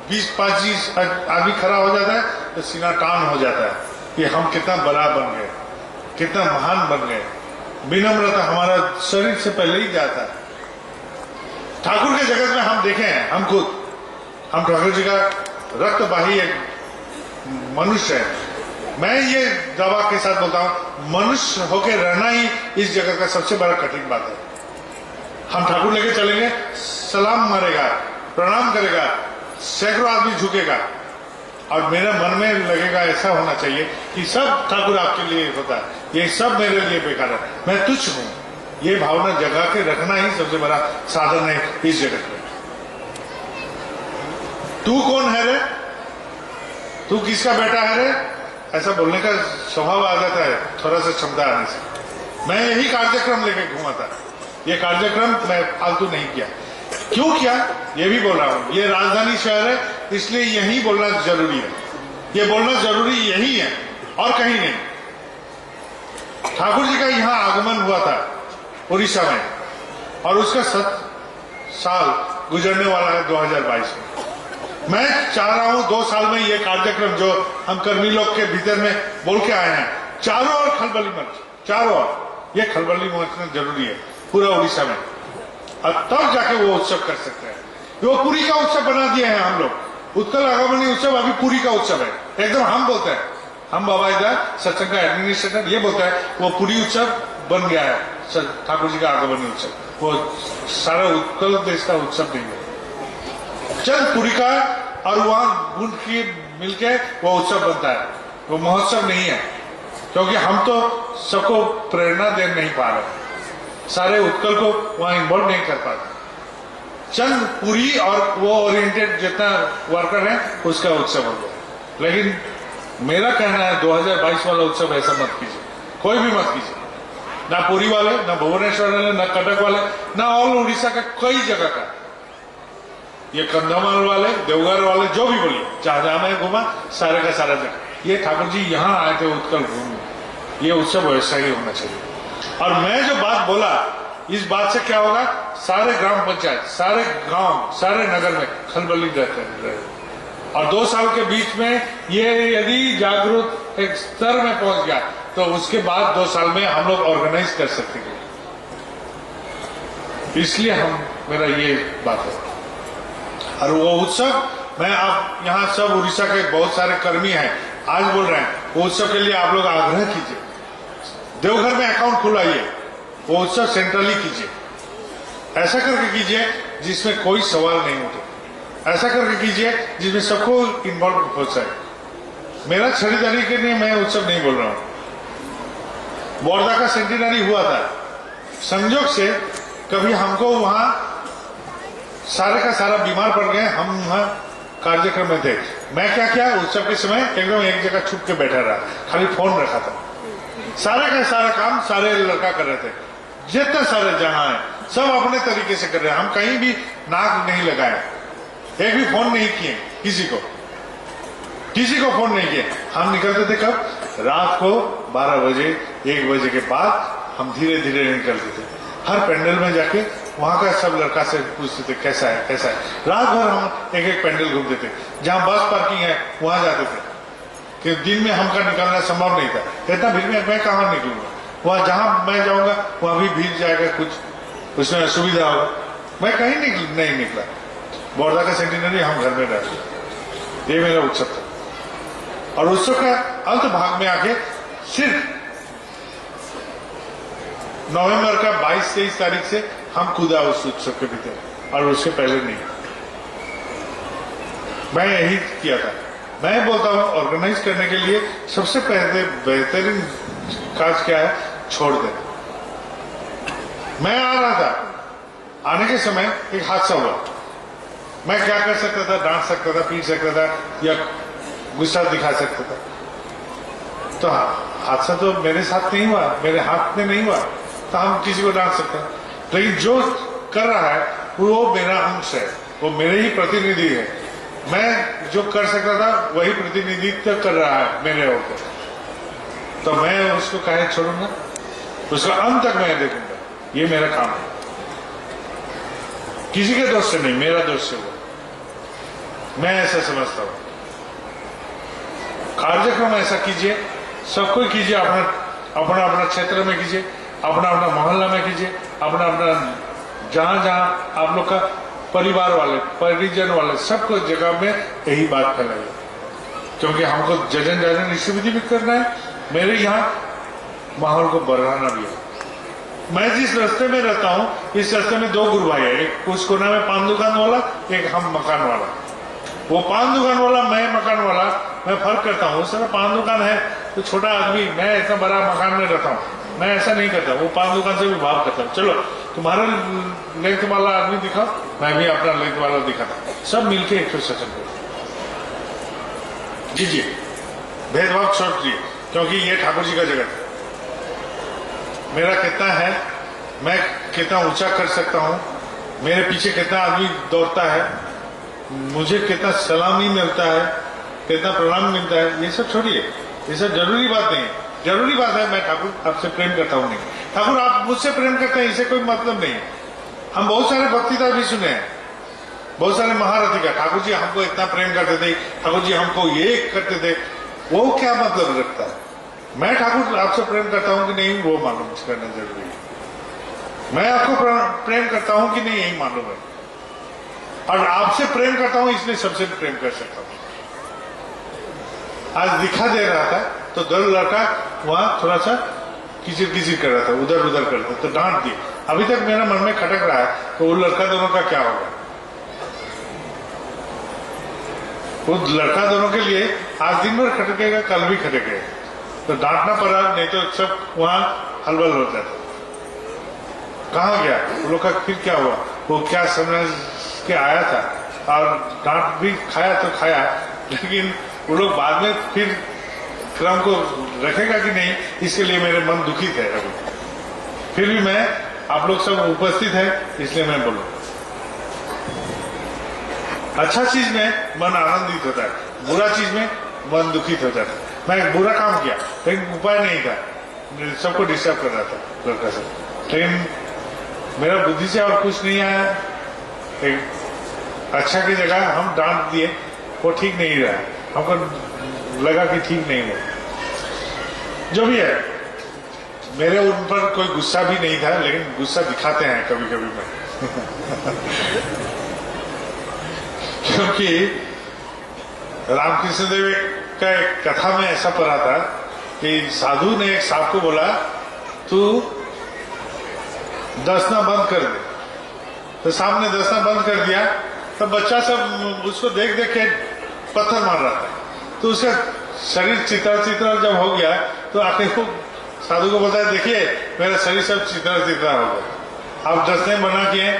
20-25 आदमी खड़ा हो जाता है तो सीना टान हो जाता है कि हम कितना बड़ा बन गए, कितना महान बन गए। विनम्रता हमारा शरीर से पहले ही जाता है। ठाकुर के जगत में हम देखे हैं, हम खुद, हम ठाकुर जी का रक्तवाही एक मनुष्य है। मैं ये दावा के साथ बोलता हूं मनुष्य होकर रहना ही इस जगत का सबसे बड़ा कठिन बात है। हम ठाकुर लेके चलेंगे, सलाम मारेगा, प्रणाम करेगा, सैकड़ों आदमी झुकेगा, और मेरे मन में लगेगा ऐसा होना चाहिए कि सब ठाकुर आपके लिए होता है, ये सब मेरे लिए बेकार है, मैं तुच्छ हूं। ये भावना जगा के रखना ही सबसे बड़ा साधन है इस जगत में। तू कौन है रे, तू किसका बेटा है रे, ऐसा बोलने का स्वभाव आ जाता है थोड़ा सा क्षमता आने से। मैं यही कार्यक्रम लेके घूमा था, ये कार्यक्रम मैं फालतू नहीं किया। क्यों किया ये भी बोल रहा हूं, ये राजधानी शहर है इसलिए यही बोलना जरूरी है, ये बोलना जरूरी यही है और कहीं नहीं। ठाकुर जी का यहाँ आगमन हुआ था उड़ीसा में, और उसका 7 साल गुजरने वाला है 2022 में। मैं चाह रहा हूं 2 साल में ये कार्यक्रम जो हम कर्मी लोग के भीतर में बोल के आए हैं, चारों ओर खलबली मच, चारों ओर ये खलबली मचना जरूरी है पूरा उड़ीसा में, और तब जाके वो उत्सव कर सकते हैं। वो पुरी का उत्सव बना दिए हैं हम लोग, उत्कल आगमनी उत्सव अभी पुरी का उत्सव है एकदम। हम बोलते हैं, हम बाबा इधर सत्संग का एडमिनिस्ट्रेटर ये बोलता है वो पुरी उत्सव बन गया है ठाकुर जी का आगमनी उत्सव, वो सारा उत्कल देश का उत्सव नहीं है। चंद पुरी का और वहां गुंड की मिलके वो उत्सव बनता है, वो महोत्सव नहीं है, क्योंकि हम तो सबको प्रेरणा दे नहीं पा रहे, सारे उत्कल को वहां इन्वॉल्व नहीं कर पाते। चंद पूरी और वो ओरिएंटेड जितना वर्कर है उसका उत्सव हो गया। लेकिन मेरा कहना है 2022 वाला उत्सव ऐसा मत कीजिए, कोई भी मत कीजिए, ना पुरी वाले, ना भुवनेश्वर वाले, ना कटक वाले, ना ऑल उड़ीसा का कोई जगह का, ये कंधमाल वाले, देवघर वाले, जो भी बोलिए, जहां मैं घूमा सारे का सारा जगह, ये ठाकुर जी यहाँ आए थे उत्कल घूमने, ये उत्सव वैसा ही होना चाहिए। और मैं जो बात बोला, इस बात से क्या होगा, सारे ग्राम पंचायत, सारे गांव, सारे नगर में खलबली रहते हैं। और 2 साल के बीच में ये यदि जागरूक एक स्तर में पहुंच गया तो उसके बाद 2 साल में हम लोग ऑर्गेनाइज कर सकते हैं। इसलिए मेरा ये बात है। और वो उत्सव मैं आप यहाँ सब उड़ीसा के बहुत सारे कर्मी हैं आज बोल रहे हैं, वो उत्सव के लिए आप लोग आग्रह कीजिए, देवघर में अकाउंट खुलाइए, वो उत्सव सेंट्रली कीजिए, ऐसा करके कीजिए जिसमें कोई सवाल नहीं उठे, ऐसा करके कीजिए जिसमें सबको इन्वॉल्व हो सके। मेरा खरीदारी के लिए मैं उत्सव नहीं बोल रहा हूं, बोर्दा का सेंटिनरी हुआ था, संयोग से कभी हमको वहां सारे का सारा बीमार पड़ गए। हम वहां कार्यक्रम में थे। मैं क्या किया, उत्सव के समय एकदम एक जगह छुप के बैठा रहा, खाली फोन रखा था। सारे का सारा काम सारे लड़का कर रहे थे, जितने सारे जहां है सब अपने तरीके से कर रहे हैं। हम कहीं भी नाक नहीं लगाए, एक भी फोन नहीं किए, किसी को फोन नहीं किए। हम निकलते थे कब, रात को 12 बजे 1 बजे के बाद हम धीरे धीरे निकलते थे। हर पेंडल में जाके वहां का सब लड़का से पूछते थे कैसा है कैसा है। रात भर हम एक एक पेंडल घूमते थे। जहां बस पार्किंग है वहां जाते थे, कि दिन में हमका निकलना संभव नहीं था। इतना भीड़ में मैं कहाँ निकलूंगा, वहां जहां मैं जाऊंगा वहां भी भीड़ जाएगा, कुछ उसमें असुविधा होगा। मैं कहीं नहीं निकला। बड़ौदा का सेंटिनरी हम घर में रहते, ये मेरा उत्सव था। और उत्सव का अंत भाग में आके सिर्फ नवंबर का 22-23 तारीख से हम कूदा उस उत्सव के भीतर, और उसके पहले नहीं। मैं यही किया था। मैं बोलता हूं ऑर्गेनाइज करने के लिए सबसे पहले बेहतरीन कार्य क्या है, छोड़ दे। मैं आ रहा था, आने के समय एक हादसा हुआ। मैं क्या कर सकता था, डांट सकता था, पीट सकता था, या गुस्सा दिखा सकता था। तो हादसा तो मेरे साथ नहीं हुआ, मेरे हाथ में नहीं हुआ, तो हम किसी को डांट सकते हैं। लेकिन जो कर रहा है वो मेरा अंश है, वो मेरे ही प्रतिनिधि है। मैं जो कर सकता था वही प्रतिनिधित्व कर रहा है मेरे ऊपर, तो मैं उसको काहे छोड़ूंगा, उसका अंत तक मैं देखूंगा। ये मेरा काम है, किसी के दोष से नहीं, मेरा दोष से हुआ। मैं ऐसा समझता हूं। कार्यक्रम ऐसा कीजिए, सब कोई कीजिए, अपना अपना क्षेत्र में कीजिए, अपना अपना मोहल्ला में कीजिए, अपना अपना जहां जहां आप लोग का परिवार वाले, परिजन वाले, सबको जगह में यही बात फैलाइए। क्योंकि हमको जजन जजन एक्टिविटी भी करना है, मेरे यहाँ माहौल को बढ़ाना भी है। मैं जिस रास्ते में रहता हूँ, इस रास्ते में 2 गुरु भाई है, एक उस कोना में पान दुकान वाला, एक हम मकान वाला। वो पान दुकान वाला, मैं मकान वाला, मैं फर्क करता हूँ। उस तरह पान दुकान है तो छोटा आदमी, मैं इतना बड़ा मकान में रहता हूँ, मैं ऐसा नहीं करता। वो पान दुकान से भी भाव करता हूँ, चलो तुम्हारा लेंथ वाला आदमी दिखाओ, मैं भी अपना लेंथ वाला दिखाता, सब मिलके एक सचन करो। जी भेदभाव छोड़ दिए, क्योंकि ये ठाकुर जी का जगह है। मेरा कितना है, मैं कितना ऊंचा कर सकता हूँ, मेरे पीछे कितना आदमी दौड़ता है, मुझे कितना सलामी मिलता है, कितना प्रणाम मिलता है, ये सब छोड़िए। ये सब जरूरी बात नहीं है। जरूरी बात है मैं ठाकुर आपसे प्रेम करता हूँ, नहीं ठाकुर आप मुझसे प्रेम करते हैं, इसे कोई मतलब नहीं है। हम बहुत सारे भक्तिदार भी सुने हैं, बहुत सारे महारथी का, ठाकुर जी हमको इतना प्रेम करते थे, ठाकुर जी हमको ये करते थे। वो क्या मतलब रखता है? मैं ठाकुर आपसे प्रेम करता हूं कि नहीं, वो मालूम करना जरूरी है। मैं आपको प्रेम करता हूं कि नहीं, यही मालूम है। और आपसे प्रेम करता हूं, इसलिए सबसे प्रेम कर सकता हूं। आज दिखा दे रहा था तो 2 लड़का वहां थोड़ा सा किचिर कर रहा था, उधर उधर कर रहा था, तो डांट दिए। अभी तक मेरा मन में खटक रहा है, तो वो लड़का दोनों का क्या होगा? वो लड़का दोनों के लिए आज दिन भर खटकेगा, कल भी खटकेगा, तो डांटना पड़ा, नहीं तो सब वहां हलबल हो जाता। कहाँ गया वो लोग का? फिर क्या हुआ? वो क्या समझ के आया था, और डांट भी खाया तो खाया, लेकिन वो लोग बाद में फिर क्रम को रखेगा कि नहीं, इसके लिए मेरे मन दुखित है अभी। फिर भी मैं, आप लोग सब उपस्थित है, इसलिए मैं बोलूं, अच्छा चीज में मन आनंदित होता है, बुरा चीज में मन दुखित हो जाता है। मैं बुरा काम किया, लेकिन उपाय नहीं था, सबको डिस्टर्ब कर रहा था लड़का सब, लेकिन मेरा बुद्धि से और कुछ नहीं आया। एक अच्छा की जगह हम डांट दिए, वो ठीक नहीं रहा, हमको लगा कि ठीक नहीं है। जो भी है, मेरे उन पर कोई गुस्सा भी नहीं था, लेकिन गुस्सा दिखाते हैं कभी कभी में क्योंकि रामकृष्ण देव का एक कथा में ऐसा पढ़ा था कि साधु ने एक सांप को बोला, तू दसना बंद कर दे। तो सांप ने दसना बंद कर दिया, तब बच्चा सब उसको देख देख के पत्थर मार रहा था। तो उसका शरीर चित्रा जब हो गया, तो आखिर को साधु को बोलता है, देखिए मेरा शरीर सब चित्रा हो गया, आप दसने बना किए,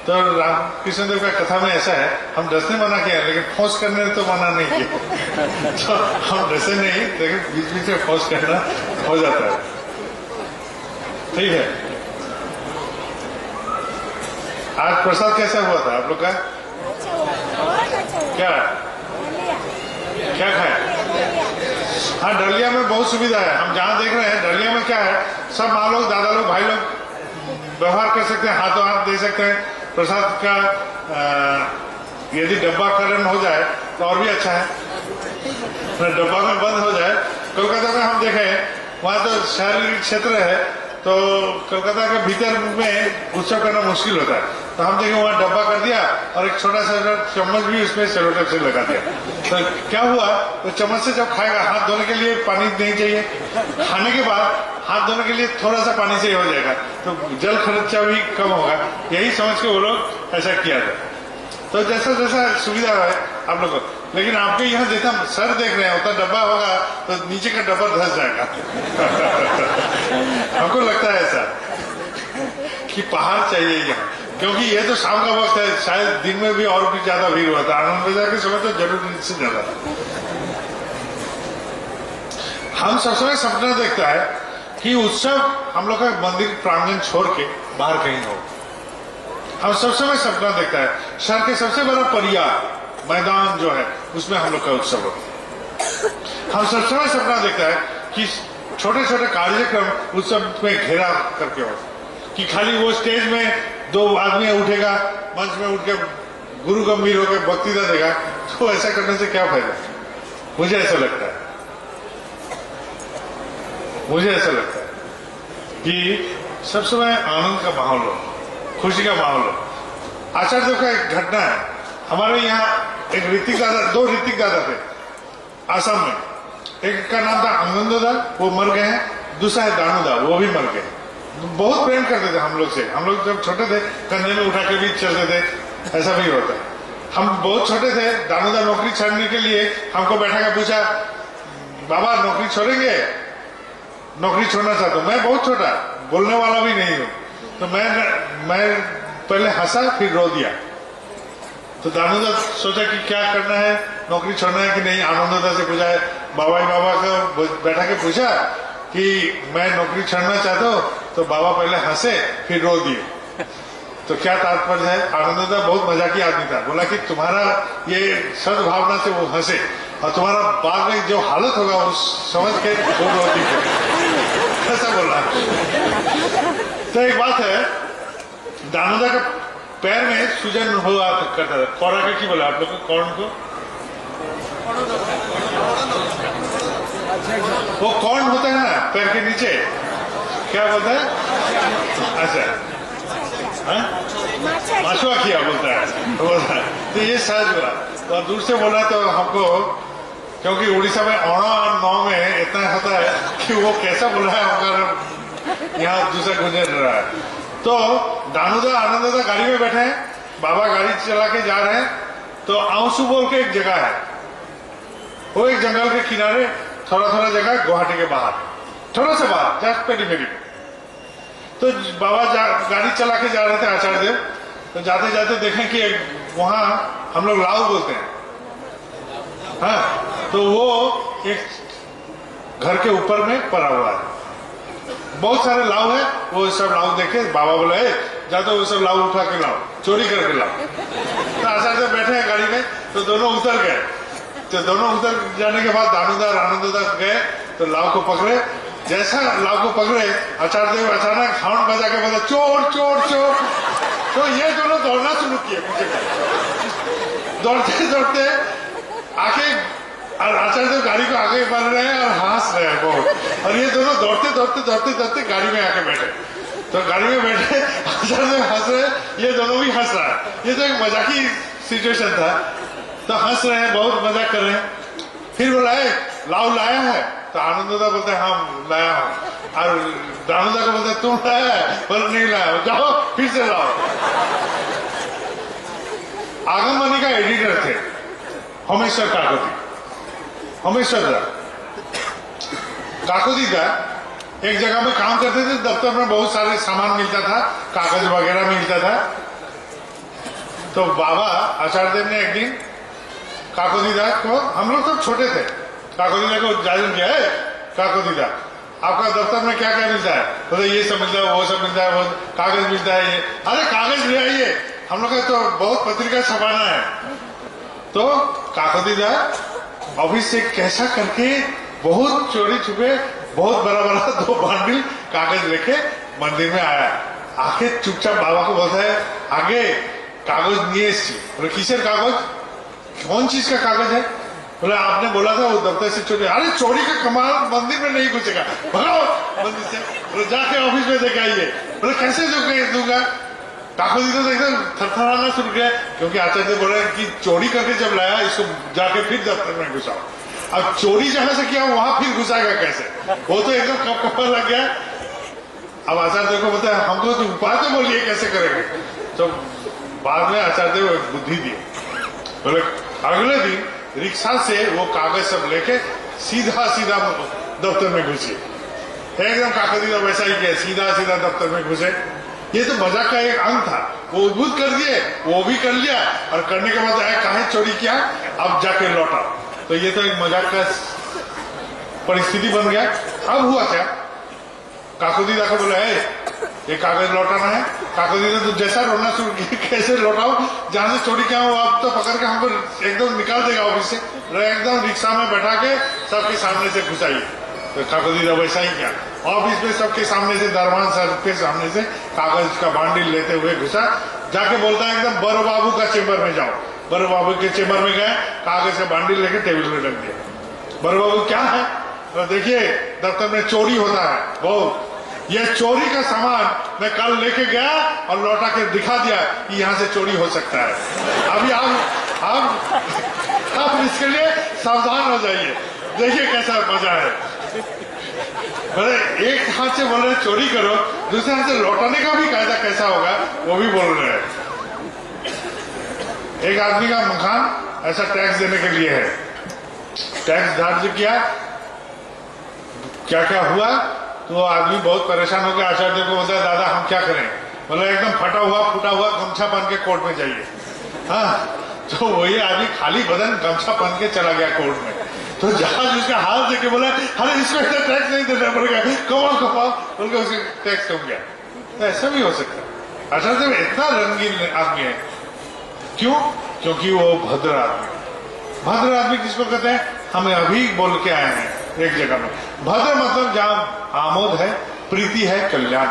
तो रामकृष्ण देव का कथा में ऐसा है, हम डसने मना किया लेकिन फोर्स करने तो मना नहीं किया। तो हम डसे नहीं, लेकिन बीच बीच में फोर्स करना हो जाता है। ठीक है, आज प्रसाद कैसा हुआ था आप लोग का? क्या क्या खाया? हाँ, डलिया में बहुत सुविधा है। हम जहाँ देख रहे हैं डलिया में क्या है, सब माँ लोग, दादा लोग, भाई लोग व्यवहार कर सकते हैं, हाथों हाथ दे सकते हैं। प्रसाद का यदि डब्बाकरण हो जाए तो और भी अच्छा है, डब्बा में बंद हो जाए। कोलकाता में हम देखे वहाँ तो शहरी क्षेत्र है, तो कोलकाता के भीतर में उत्सव करना मुश्किल होता है। तो हम देखें वहाँ डब्बा कर दिया और एक छोटा सा चम्मच भी उसमें सेलो टेप से लगा दिया। तो क्या हुआ, तो चम्मच से जब खाएगा, हाथ धोने के लिए पानी नहीं चाहिए, खाने के बाद हाथ धोने के लिए थोड़ा सा पानी से हो जाएगा, तो जल खर्चा भी कम होगा। यही समझ के वो लोग ऐसा किया था। तो जैसा जैसा सुविधा है आप लोग को, लेकिन आपके यहाँ देखा सर देख रहे हैं, उतना डब्बा होगा तो नीचे का डब्बा धंस जाएगा। हमको लगता है ऐसा कि पहाड़ चाहिए यहाँ, क्योंकि ये तो शाम का वक्त है, शायद दिन में भी और भी ज्यादा भीड़ हुआ था। आनंद बाजार के समय तो जरूर से ज्यादा। हम सब समय सपना देखता है कि उत्सव हम लोग का मंदिर प्रांगण छोड़ के बाहर कहीं हो। हम सब समय सपना देखता है शहर के सबसे बड़ा परियार मैदान जो है उसमें हम लोग का उत्सव हो। हम सब समय सपना देखता है कि छोटे छोटे कार्यक्रम उत्सव में घेरा करके हो, कि खाली वो स्टेज में 2 आदमी उठेगा, मंच में उठ के गुरु गंभीर होकर वक्तृता देगा। तो ऐसा करने से क्या फायदा? मुझे ऐसा लगता है, मुझे ऐसा लगता है कि सब समय आनंद का माहौल हो, खुशी का माहौल हो। आचार्य देव का एक घटना है, हमारे यहाँ एक ऋतिक दादा, 2 ऋतिक दादा थे आसाम में। एक का नाम था अंगनदा, वो मर गए हैं। दूसरा है दानूदा, वो भी मर गए। बहुत प्रेम करते थे हम लोग से। हम लोग जब छोटे थे कंधे में उठा के भी चलते थे, ऐसा भी होता है। हम बहुत छोटे थे, दानूदा नौकरी छोड़ने के लिए हमको बैठा के पूछा, बाबा नौकरी छोड़ेंगे? नौकरी छोड़ना चाहता हूँ। मैं बहुत छोटा, बोलने वाला भी नहीं हूँ। तो मैं पहले हंसा, फिर रो दिया। तो दानूदा सोचा कि क्या करना है, नौकरी छोड़ना है कि नहीं। आनंददा से पूछा, बाबा को बैठा के पूछा कि मैं नौकरी छोड़ना चाहता हूँ। तो बाबा पहले हंसे, फिर रो दिए। तो क्या तात्पर्य है? आनंददा बहुत मजाकी आदमी था। बोला कि तुम्हारा ये सद्भावना से वो हंसे, और तुम्हारा बाद में जो हालत होगा उस समझ के वो रो दिए, ऐसा बोला। तो एक बात है, दानूदा का पैर में सूजन हुआ करता था। कौड़ा का की बोला आप लोग को? कौन को? वो कौन होता है ना पैर के नीचे, क्या बोलता है? अच्छा, माछुआ किया बोलता है। तो ये सहज हुआ। तो दूर से बोला तो हमको, क्योंकि उड़ीसा में औना और 9 में इतना होता है कि वो कैसा बोला है, अगर यहाँ दूसरा गुंजन रहा है। तो दानूदा आनंददा गाड़ी में बैठे हैं, बाबा गाड़ी चला के जा रहे हैं। तो आंसू बोल के एक जगह है, वो एक जंगल के किनारे थोड़ा थोड़ा जगह, गुवाहाटी के बाहर, थोड़ा सा बाहर, जस्ट पेरीफेरी। तो बाबा गाड़ी चला के जा रहे थे आचार्य देव। तो जाते जाते देखें कि वहां हम लोग लाव बोलते हैं, हाँ, तो वो एक घर के ऊपर में पड़ा हुआ है। बहुत सारे लाव है, वो सब लाव देखे बाबा बोले, जा तो वो सब लाव उठा के लाओ, चोरी करके लाओ। तो आचार्य देव बैठे हैं गाड़ी में, तो दोनों उतर गए। तो दोनों उतर जाने के बाद दानूदा और आनंददा गए, तो लाव को पकड़े। जैसा लाव को पकड़े, आचार्य देव अचानक हॉर्न बजा के बोले, चोर चोर चोर। तो ये दोनों दौड़ना शुरू किए पीछे। दौड़ते दौड़ते आके आचार्य देव गाड़ी को आगे बढ़ रहे हैं और हंस रहे हैं बहुत। और ये दोनों दौड़ते दौड़ते दौड़ते दौड़ते गाड़ी में आके बैठे। तो गाड़ी में बैठे, आचार्य देव हंस रहे, ये दोनों भी हंस रहा है। ये तो एक मजाकी सिचुएशन था। तो हंस रहे हैं, बहुत मजाक कर रहे हैं। फिर बोला, लाव लाया है? तो आनंददा बोलते हैं, हाँ लाया हूं। और दानूदा को बोलते, तुम लाया है? बोल नहीं लाया। जाओ फिर से लाओ। आगमवाणी का एडिटर थे होमेश्वर काकोती। होमेश्वर दा काकोती दा एक जगह में काम करते थे, दफ्तर में बहुत सारे सामान मिलता था, कागज वगैरह मिलता था। तो बाबा आचार्य देव ने एक दिन काकोदीदा को, हम लोग सब छोटे थे, काकोदीदा को जायजन किया है, काकोदीदा आपका दफ्तर में क्या क्या मिलता है? तो ये सब मिलता है, वो सब मिलता है, वो कागज मिलता है, ये अरे कागज ले आइए, हम लोग का तो बहुत पत्रिका छपाना है। तो काकोदीदा ऑफिस से कैसा करके बहुत चोरी छुपे बहुत बड़ा बड़ा 2 बांडिल कागज लेके मंदिर में आया। आके चुपचाप बाबा को बोलता है आगे कागज नहीं है, किसर कागज, कौन चीज का कागज है? बोले आपने बोला था वो दफ्तर से चोरी। अरे चोरी का कमाल मंदिर में नहीं घुसेगा, भगाओ मंदिर से। बोले जाके ऑफिस में देख आइए। बोले कैसे दूंगा? काकोदीदा तो एकदम थरथराना शुरू किया, क्योंकि आचार्य बोले कि चोरी करके जब लाया इसको जाके फिर दफ्तर में घुसाओ। अब चोरी जहां से किया वहां फिर घुसाएगा कैसे? वो तो एकदम कपकपा लग गया। अब आचार्य को बताया हमको तो उपाय तो बोलिए कैसे करेंगे। तो बाद में आचार्य बुद्धि दी, बोले अगले दिन रिक्शा से वो कागज सब लेके सीधा दफ्तर में घुसे। एकदम काकोदीदा वैसा ही किया, सीधा दफ्तर में घुसे। ये तो मजाक का एक अंग था, वो उद्भूत कर दिए, वो भी कर लिया, और करने के बाद आया काहे चोरी किया, अब जाके लौटा। तो ये तो एक मजाक का परिस्थिति बन गया। अब हुआ क्या, काकोदीदा को बोला है ये कागज लौटाना है। काकोदीदा तो जैसा रोना शुरू किया, कैसे लौटाओ, जहां से चोरी किया हो आप तो पकड़ के हमको एकदम निकाल देगा ऑफिस से, एकदम रिक्शा में बैठा के सबके सामने से घुसाइए। तो काकोदीदा वैसा ही किया, ऑफिस में सबके सामने से, दरबान साहब के सामने से कागज का बांडिल लेते हुए घुसा। जाके बोलता है एकदम बड़ो बाबू का चेम्बर में जाओ। बड़ो बाबू के चेम्बर में गए, कागज का बांडिल लेके टेबल में रख दिया। बड़ो बाबू क्या है? तो देखिए दफ्तर में चोरी होता है बहुत, ये चोरी का सामान मैं कल लेके गया और लौटा के दिखा दिया कि यहाँ से चोरी हो सकता है। अभी आप इसके लिए सावधान हो जाइए, देखिए कैसा मजा है। अरे एक हाथ से बोल रहे चोरी करो, दूसरे हाथ से लौटाने का भी कायदा कैसा होगा वो भी बोल रहे हैं। एक आदमी का मकान ऐसा टैक्स देने के लिए है, टैक्स धार्य किया, क्या क्या हुआ, तो आदमी बहुत परेशान हो गया। आचार्य को बोलता है दादा हम क्या करें? बोला एकदम फटा हुआ गमछा पहन के कोर्ट में जाइए। हाँ, तो वही आदमी खाली बदन गमछा पहन के चला गया कोर्ट में। तो जहाज उसका हाल देके बोला अरे इसको इतना टैक्स नहीं देना पड़ेगा, कमाओ बोल के उसके टैक्स कम गया। तो ऐसा भी हो सकता है। आचार्य इतना रंगीन आदमी है, क्यों? क्योंकि वो भद्र आदमी। भद्र आदमी किसको कहते हैं? हमें अभी बोल के आए हैं एक जगह में, भद्र मतलब जहां आमोद है, प्रीति है, कल्याण,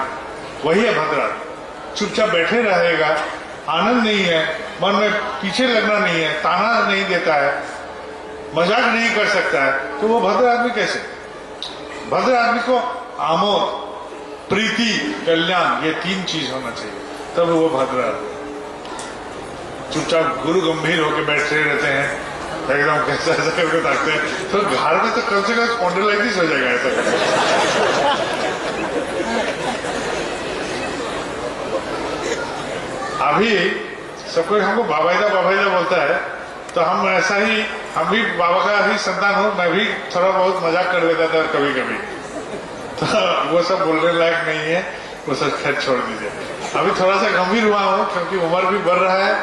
वही है भद्र आदमी। चुपचाप बैठे रहेगा, आनंद नहीं है, मन में पीछे लगना नहीं है, ताना नहीं देता है, मजाक नहीं कर सकता है, तो वो भद्र आदमी कैसे? भद्र आदमी को आमोद, प्रीति, कल्याण, ये 3 चीज होना चाहिए, तब वो भद्र आदमी। चुपचाप गुरु गंभीर होकर बैठे रहते हैं, एकदम कैसा ऐसा करके ताकते हैं, तो घर में तो कम से कम स्पॉन्डिलाइटिस हो जाएगा ऐसा करके। अभी सब कोई हमको बाबाईदा बोलता है, तो हम ऐसा ही, हम भी बाबा का ही संतान हो, मैं भी थोड़ा बहुत मजाक कर लेता था कभी कभी, तो वो सब बोलने लायक नहीं है, वो सब खैर छोड़ दीजिए। अभी थोड़ा सा गंभीर हुआ हूँ क्योंकि उम्र भी बढ़ रहा है,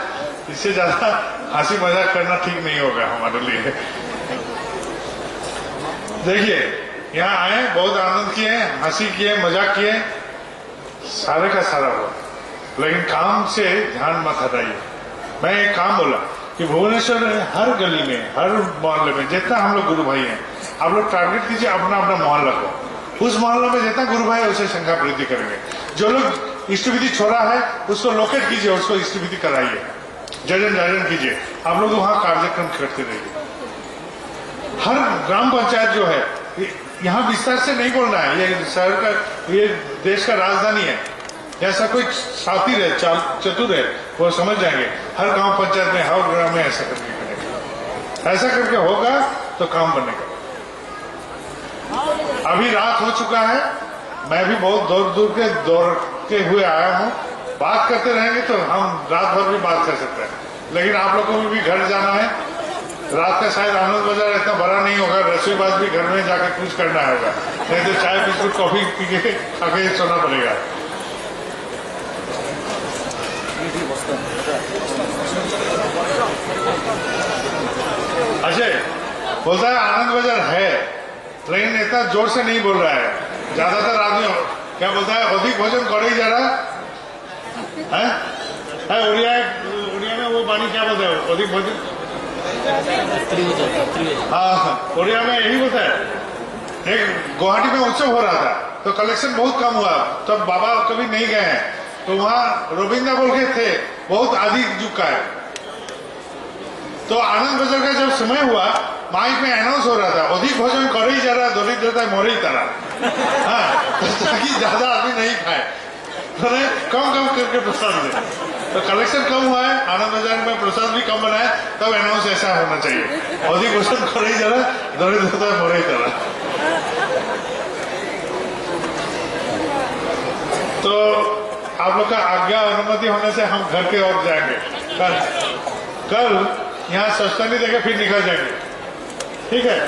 इससे ज्यादा हंसी मजाक करना ठीक नहीं होगा हमारे लिए। देखिए यहाँ आए, बहुत आनंद किए, हंसी किए, मजाक किए, सारे का सारा हुआ, लेकिन काम से ध्यान मत हटाइए। मैं एक काम बोला कि भुवनेश्वर में हर गली में, हर मोहल्ले में जितना हम लोग गुरु भाई हैं, आप लोग टारगेट कीजिए अपना अपना मोहल्ला को, उस मोहल्ला में जितना गुरु भाई है उसे संख्या वृद्धि करेंगे। जो लोग इष्ट विधि छोड़ा है उसको लोकेट कीजिए, उसको इष्ट विधि कराइए, जाजन कीजिए, आप लोग वहां कार्यक्रम करते रहिए। हर ग्राम पंचायत जो है, यहाँ विस्तार से नहीं बोलना है, ये शहर का, ये देश का राजधानी है, ऐसा कोई शातिर है, चतुर है, वो समझ जाएंगे। हर गांव पंचायत में, हर ग्राम में ऐसा करके बनेगा, ऐसा करके होगा तो काम बनेगा। अभी रात हो चुका है, मैं भी बहुत दूर दौड़ते हुए आया हूँ। बात करते रहेंगे तो हम रात भर भी बात कर सकते हैं, लेकिन आप लोगों को भी घर जाना है। रात का शायद आनंद बाजार इतना बड़ा नहीं होगा, रसोई बात भी घर में जाकर कुछ करना होगा, नहीं तो चाय बिस्कुट कॉफी पी के आगे सोना पड़ेगा। अजय बोलता है आनंद बाजार है, लेकिन इतना जोर से नहीं बोल रहा है। ज्यादातर आदमी क्या बोलता है, अधिक भोजन करे ही जा रहा है। उड़िया में वो वाणी क्या बोलता है, अधिक भोजन, हाँ उड़िया में यही बोलता है। एक गुवाहाटी में उत्सव हो रहा था तो कलेक्शन बहुत कम हुआ, तब बाबा कभी नहीं गए हैं, तो वहाँ रोबिंदा बोल के थे, बहुत अधिक झुका है। तो आनंद बाजार का जब समय हुआ, माइक में अनाउंस हो रहा था, अधिक भोजन करे ही जा रहा, दरिद्रता मोरे ही तरह, हाँ, ताकि ज्यादा आदमी नहीं खाए, कम कम करके प्रसाद दे। तो कलेक्शन कम हुआ है, आनंद बाजार में प्रसाद भी कम बना है, तब अनाउंस ऐसा होना चाहिए, अधिक भोजन करे ही जा रहा, दरिद्रता मोरे ही तरह। तो आप लोग का आज्ञा अनुमति होने से हम घर के ओर जाएंगे। कल यहाँ सस्ता नहीं देके फिर निकल जाएंगे, ठीक है।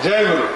जय गुरु।